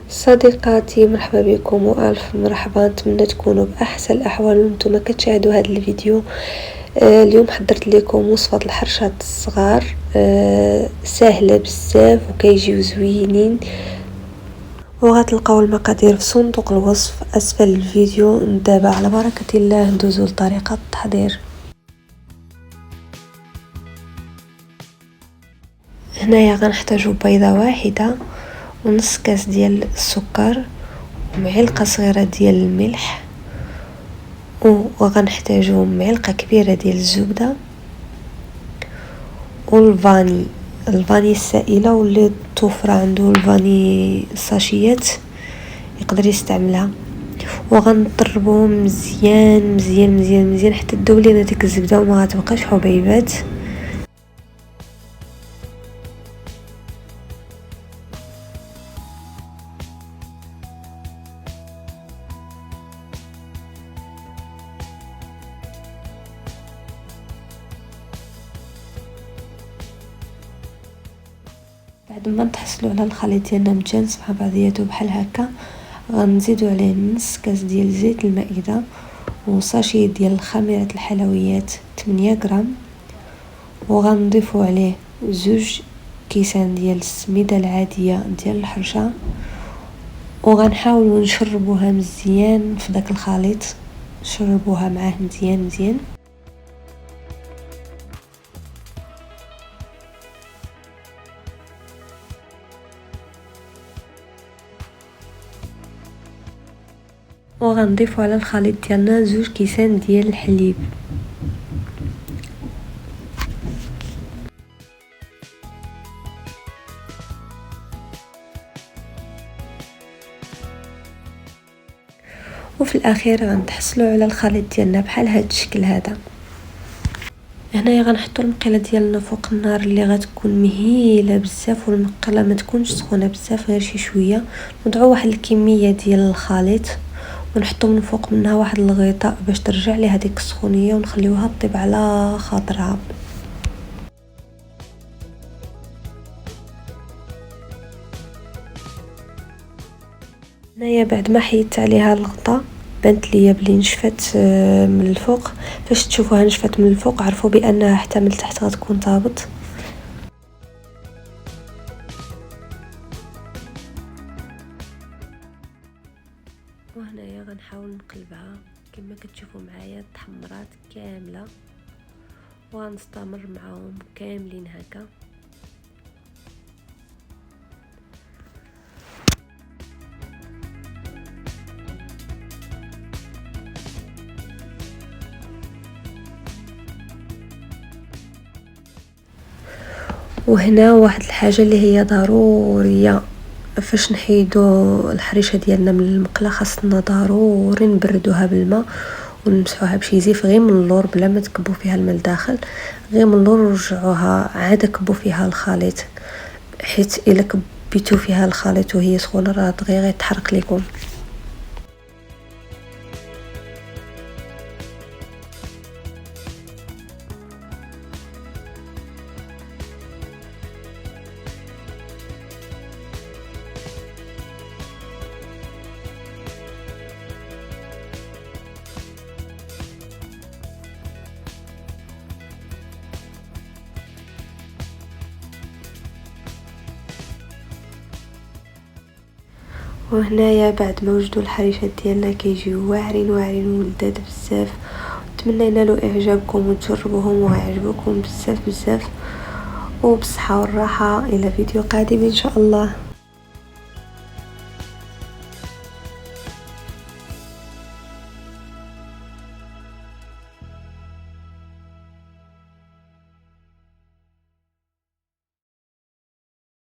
صديقاتي، مرحبا بكم والف مرحبا. نتمنى تكونوا باحسن الاحوال وانتم كتشاهدوا هذا الفيديو. اليوم حضرت لكم وصفه الحرشات الصغار، سهله بزاف وكيجيو زوينين، وغتلقاو المقادير في صندوق الوصف اسفل الفيديو. دابا على بركه الله ندوزو لطريقه التحضير. هنايا غنحتاجو بيضه واحده ونص كاس ديال السكر ومعلقه صغيره ديال الملح، وغنحتاجو معلقه كبيره ديال الزبده والفاني السائله، واللي توفر عنده الفاني ساشيات يقدر يستعملها. وغنضربوهم مزيان مزيان مزيان مزيان حتى تذوب لينا ديك الزبده وما غتبقاش حبيبات. بعد ما نتحصلوا على الخليط ديالنا متجانس مع بعضياته بحال هكا، غنزيدوا عليه نص كاس ديال زيت المائده وساشي ديال خميره الحلويات 8 غرام، وغنضيفوا عليه 2 كيسان ديال السميده العاديه ديال الحرشه، وغنحاولوا نشربوها مزيان في داك الخليط، شربوها معاه مزيان مزيان. وغنضيفوا على الخليط ديالنا 2 كيسان ديال الحليب. وفي الاخير غنتحصلوا على الخليط ديالنا بحال هذا الشكل هذا. هنايا غنحطوا المقله ديالنا فوق النار اللي غتكون مهيله بزاف، والمقله ما تكونش سخونه بزاف، غير شي شويه. نضعوا واحد الكميه ديال الخليط ونحطوا من فوق منها واحد الغطاء باش ترجع لي هذيك السخونيه، ونخليوها طيب على خاطرها. هنايا بعد ما حيدت عليها الغطاء بانت ليا بلي نشفت من الفوق. فاش تشوفوها نشفت من الفوق عرفوا بانها حتى من التحت غتكون طابت. وهنايا غنحاول نقلبها كما كتشوفوا معايا، تحمرات كامله، وغنستمر معاهم كاملين هكا. وهنا واحد الحاجه اللي هي ضروريه فاش نحيدو الحريشه ديالنا من المقله، خاصنا ضروري نبردوها بالماء ونمسحوها بشي زيف غير من اللور بلا ما تكبوا فيها الماء لداخل، غير من اللور ورجعوها عاد كبوا فيها الخليط، حيت الا كبيتو فيها الخليط وهي سخونه راه دغيا غيتحرق لكم. وهنايا بعد ما وجدوا الحريشات ديالنا كيجيو واعرين واعرين ولذاذ بزاف. نتمنى ينالوا اعجابكم وتجربوهم ويعجبوكم بزاف بزاف، وبالصحه والراحه. الى فيديو قادم ان شاء الله.